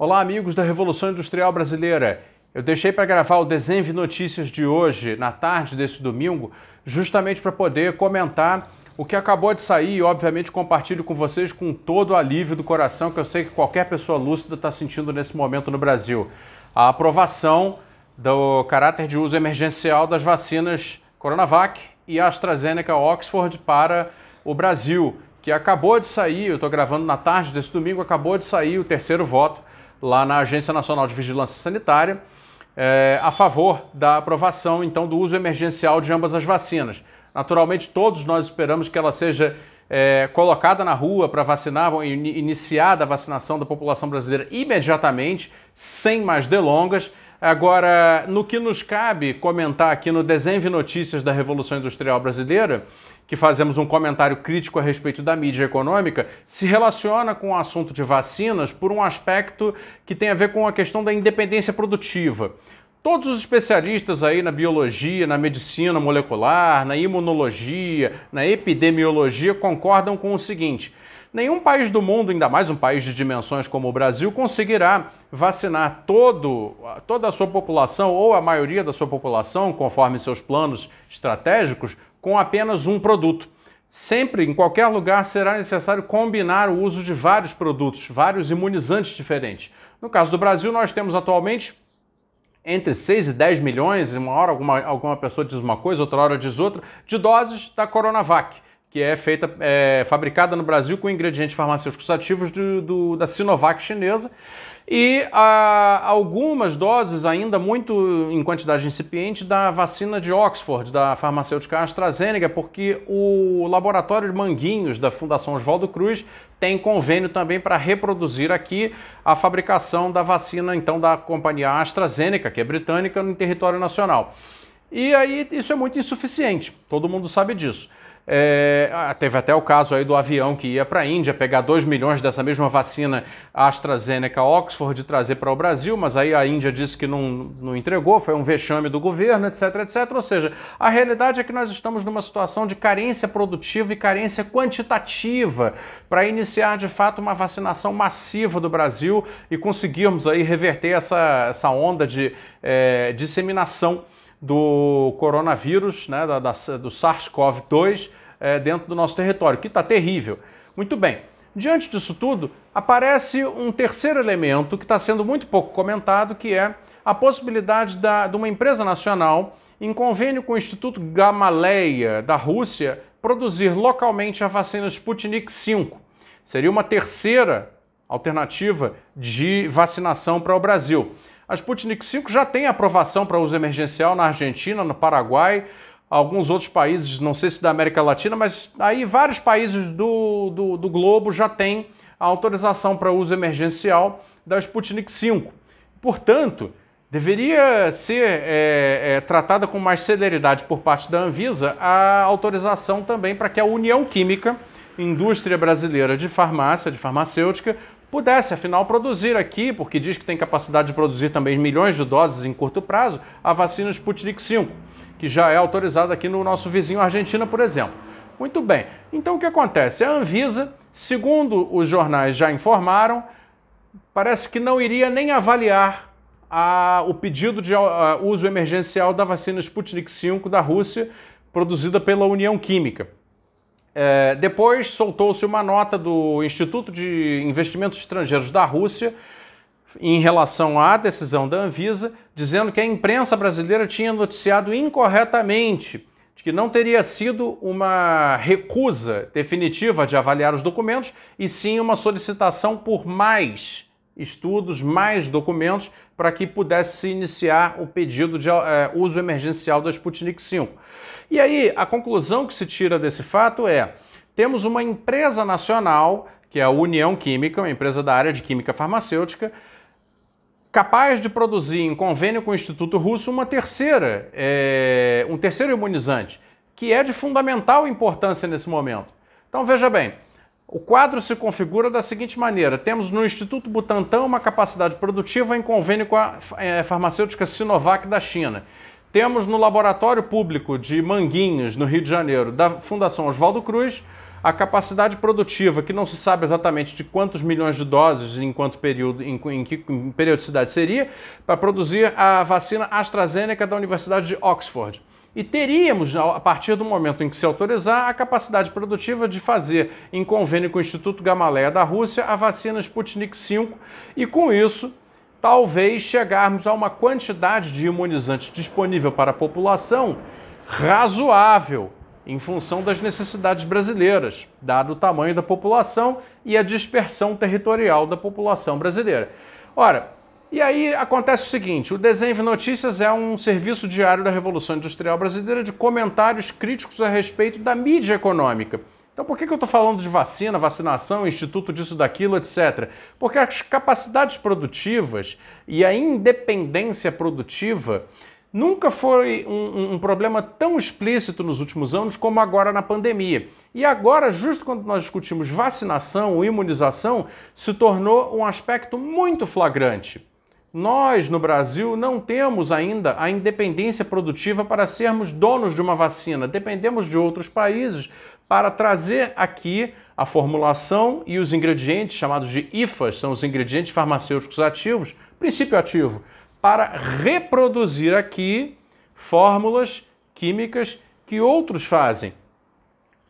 Olá, amigos da Revolução Industrial Brasileira. Eu deixei para gravar o Desenve Notícias de hoje, na tarde desse domingo, justamente para poder comentar o que acabou de sair e, obviamente, compartilho com vocês com todo o alívio do coração que eu sei que qualquer pessoa lúcida está sentindo nesse momento no Brasil. A aprovação do caráter de uso emergencial das vacinas Coronavac e AstraZeneca Oxford para o Brasil, que acabou de sair, eu estou gravando na tarde desse domingo, acabou de sair o terceiro voto lá na Agência Nacional de Vigilância Sanitária, a favor da aprovação, então, do uso emergencial de ambas as vacinas. Naturalmente, todos nós esperamos que ela seja colocada na rua para vacinar, iniciada a vacinação da população brasileira imediatamente, sem mais delongas. Agora, no que nos cabe comentar aqui no Desenve Notícias da Revolução Industrial Brasileira, que fazemos um comentário crítico a respeito da mídia econômica, se relaciona com o assunto de vacinas por um aspecto que tem a ver com a questão da independência produtiva. Todos os especialistas aí na biologia, na medicina molecular, na imunologia, na epidemiologia concordam com o seguinte: nenhum país do mundo, ainda mais um país de dimensões como o Brasil, conseguirá vacinar toda a sua população ou a maioria da sua população, conforme seus planos estratégicos, com apenas um produto. Sempre, em qualquer lugar, será necessário combinar o uso de vários produtos, vários imunizantes diferentes. No caso do Brasil, nós temos atualmente entre 6 e 10 milhões, uma hora alguma pessoa diz uma coisa, outra hora diz outra, de doses da Coronavac, que é fabricada no Brasil com ingredientes farmacêuticos ativos da Sinovac chinesa, e algumas doses ainda muito em quantidade incipiente da vacina de Oxford, da farmacêutica AstraZeneca, porque o laboratório de Manguinhos da Fundação Oswaldo Cruz tem convênio também para reproduzir aqui a fabricação da vacina, então, da companhia AstraZeneca, que é britânica, no território nacional. E aí isso é muito insuficiente, todo mundo sabe disso. Teve até o caso aí do avião que ia para a Índia pegar 2 milhões dessa mesma vacina AstraZeneca Oxford e trazer para o Brasil, mas aí a Índia disse que não entregou, foi um vexame do governo, etc, etc. Ou seja, a realidade é que nós estamos numa situação de carência produtiva e carência quantitativa para iniciar de fato uma vacinação massiva do Brasil e conseguirmos aí reverter essa onda de disseminação do coronavírus, né, do SARS-CoV-2 dentro do nosso território, que está terrível. Muito bem, diante disso tudo, aparece um terceiro elemento que está sendo muito pouco comentado, que é a possibilidade de uma empresa nacional, em convênio com o Instituto Gamaleya da Rússia, produzir localmente a vacina Sputnik V. Seria uma terceira alternativa de vacinação para o Brasil. A Sputnik V já tem aprovação para uso emergencial na Argentina, no Paraguai, alguns outros países, não sei se da América Latina, mas aí vários países do globo já têm a autorização para uso emergencial da Sputnik V. Portanto, deveria ser tratada com mais celeridade por parte da Anvisa a autorização também para que a União Química, indústria brasileira de farmácia, de farmacêutica, pudesse, afinal, produzir aqui, porque diz que tem capacidade de produzir também milhões de doses em curto prazo, a vacina Sputnik V, que já é autorizada aqui no nosso vizinho Argentina, por exemplo. Muito bem, então o que acontece? A Anvisa, segundo os jornais já informaram, parece que não iria nem avaliar o pedido de uso emergencial da vacina Sputnik V da Rússia, produzida pela União Química. Depois soltou-se uma nota do Instituto de Investimentos Estrangeiros da Rússia em relação à decisão da Anvisa, dizendo que a imprensa brasileira tinha noticiado incorretamente de que não teria sido uma recusa definitiva de avaliar os documentos, e sim uma solicitação por mais estudos, mais documentos, para que pudesse se iniciar o pedido de uso emergencial da Sputnik V. E aí, a conclusão que se tira desse fato é: temos uma empresa nacional, que é a União Química, uma empresa da área de química farmacêutica, capaz de produzir, em convênio com o Instituto Russo, um terceiro imunizante, que é de fundamental importância nesse momento. Então, veja bem, o quadro se configura da seguinte maneira: temos no Instituto Butantan uma capacidade produtiva em convênio com a farmacêutica Sinovac da China. Temos no laboratório público de Manguinhos, no Rio de Janeiro, da Fundação Oswaldo Cruz, a capacidade produtiva, que não se sabe exatamente de quantos milhões de doses, em quanto período, em que periodicidade seria, para produzir a vacina AstraZeneca da Universidade de Oxford. E teríamos, a partir do momento em que se autorizar, a capacidade produtiva de fazer, em convênio com o Instituto Gamaleya da Rússia, a vacina Sputnik V, e com isso, talvez chegarmos a uma quantidade de imunizantes disponível para a população razoável, em função das necessidades brasileiras, dado o tamanho da população e a dispersão territorial da população brasileira. Ora, e aí acontece o seguinte, o Desenve Notícias é um serviço diário da Revolução Industrial Brasileira de comentários críticos a respeito da mídia econômica. Então por que eu estou falando de vacina, vacinação, instituto disso, daquilo, etc? Porque as capacidades produtivas e a independência produtiva nunca foi um problema tão explícito nos últimos anos como agora na pandemia. E agora, justo quando nós discutimos vacinação ou imunização, se tornou um aspecto muito flagrante. Nós, no Brasil, não temos ainda a independência produtiva para sermos donos de uma vacina. Dependemos de outros países para trazer aqui a formulação e os ingredientes chamados de IFAs, são os ingredientes farmacêuticos ativos, princípio ativo, para reproduzir aqui fórmulas químicas que outros fazem.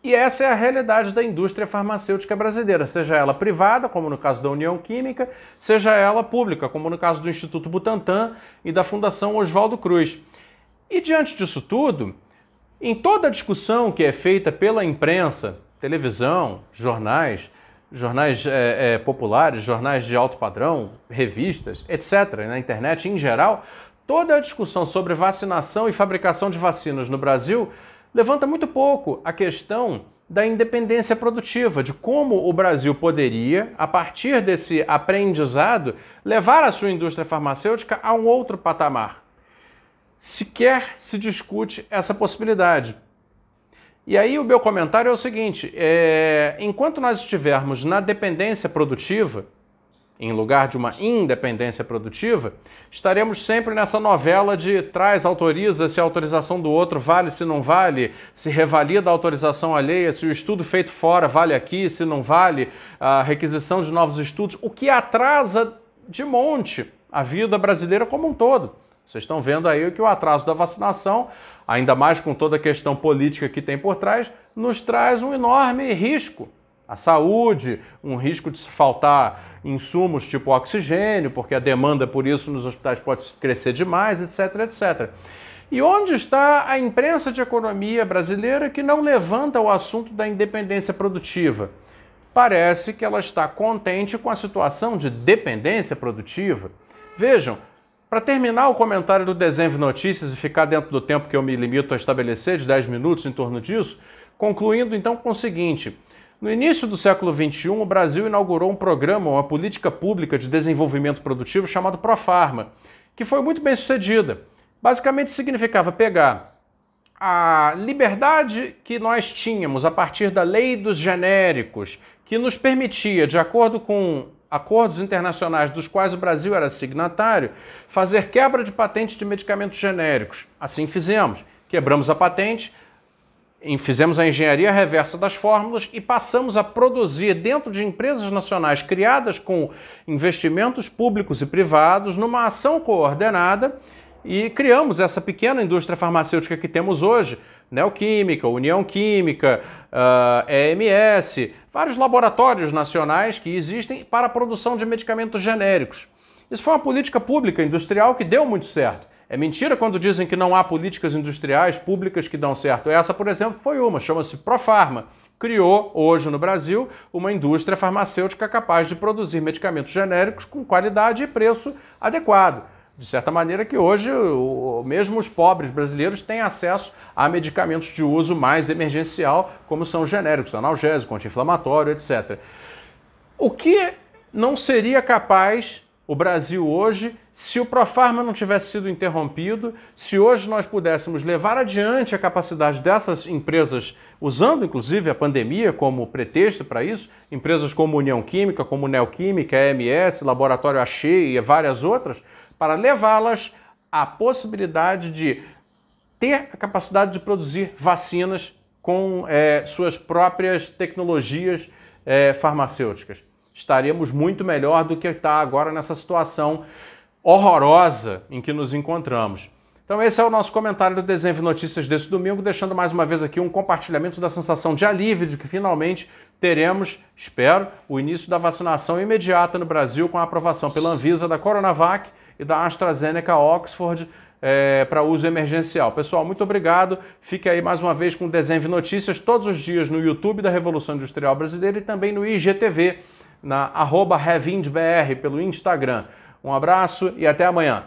E essa é a realidade da indústria farmacêutica brasileira, seja ela privada, como no caso da União Química, seja ela pública, como no caso do Instituto Butantan e da Fundação Oswaldo Cruz. E diante disso tudo, em toda a discussão que é feita pela imprensa, televisão, jornais populares, jornais de alto padrão, revistas, etc., na internet em geral, toda a discussão sobre vacinação e fabricação de vacinas no Brasil levanta muito pouco a questão da independência produtiva, de como o Brasil poderia, a partir desse aprendizado, levar a sua indústria farmacêutica a um outro patamar. Sequer se discute essa possibilidade. E aí o meu comentário é o seguinte, enquanto nós estivermos na dependência produtiva, em lugar de uma independência produtiva, estaremos sempre nessa novela de traz, autoriza, se a autorização do outro vale, se não vale, se revalida a autorização alheia, se o estudo feito fora vale aqui, se não vale, a requisição de novos estudos, o que atrasa de monte a vida brasileira como um todo. Vocês estão vendo aí que o atraso da vacinação, ainda mais com toda a questão política que tem por trás, nos traz um enorme risco à saúde, um risco de faltar insumos tipo oxigênio, porque a demanda por isso nos hospitais pode crescer demais, etc, etc. E onde está a imprensa de economia brasileira que não levanta o assunto da independência produtiva? Parece que ela está contente com a situação de dependência produtiva. Vejam, para terminar o comentário do Desenve Notícias e ficar dentro do tempo que eu me limito a estabelecer, de 10 minutos em torno disso, concluindo então com o seguinte: no início do século XXI, o Brasil inaugurou um programa, uma política pública de desenvolvimento produtivo chamado Profarma, que foi muito bem sucedida. Basicamente significava pegar a liberdade que nós tínhamos a partir da lei dos genéricos, que nos permitia, de acordo com acordos internacionais dos quais o Brasil era signatário, fazer quebra de patente de medicamentos genéricos. Assim fizemos. Quebramos a patente, fizemos a engenharia reversa das fórmulas e passamos a produzir dentro de empresas nacionais criadas com investimentos públicos e privados numa ação coordenada e criamos essa pequena indústria farmacêutica que temos hoje, Neoquímica, União Química, EMS, vários laboratórios nacionais que existem para a produção de medicamentos genéricos. Isso foi uma política pública industrial que deu muito certo. É mentira quando dizem que não há políticas industriais públicas que dão certo. Essa, por exemplo, foi uma, chama-se Profarma. Criou, hoje no Brasil, uma indústria farmacêutica capaz de produzir medicamentos genéricos com qualidade e preço adequado. De certa maneira que hoje, mesmo os pobres brasileiros têm acesso a medicamentos de uso mais emergencial, como são os genéricos, analgésico, anti-inflamatório, etc. O que não seria capaz o Brasil hoje se o Profarma não tivesse sido interrompido, se hoje nós pudéssemos levar adiante a capacidade dessas empresas, usando inclusive a pandemia como pretexto para isso, empresas como União Química, como Neoquímica, EMS, Laboratório Achei e várias outras, para levá-las à possibilidade de ter a capacidade de produzir vacinas com suas próprias tecnologias farmacêuticas. Estaremos muito melhor do que está agora nessa situação horrorosa em que nos encontramos. Então esse é o nosso comentário do Desenv Notícias desse domingo, deixando mais uma vez aqui um compartilhamento da sensação de alívio de que finalmente teremos, espero, o início da vacinação imediata no Brasil com a aprovação pela Anvisa da Coronavac e da AstraZeneca Oxford para uso emergencial. Pessoal, muito obrigado. Fique aí mais uma vez com o Desenv Notícias todos os dias no YouTube da Revolução Industrial Brasileira e também no IGTV, na @RevindBR, pelo Instagram. Um abraço e até amanhã.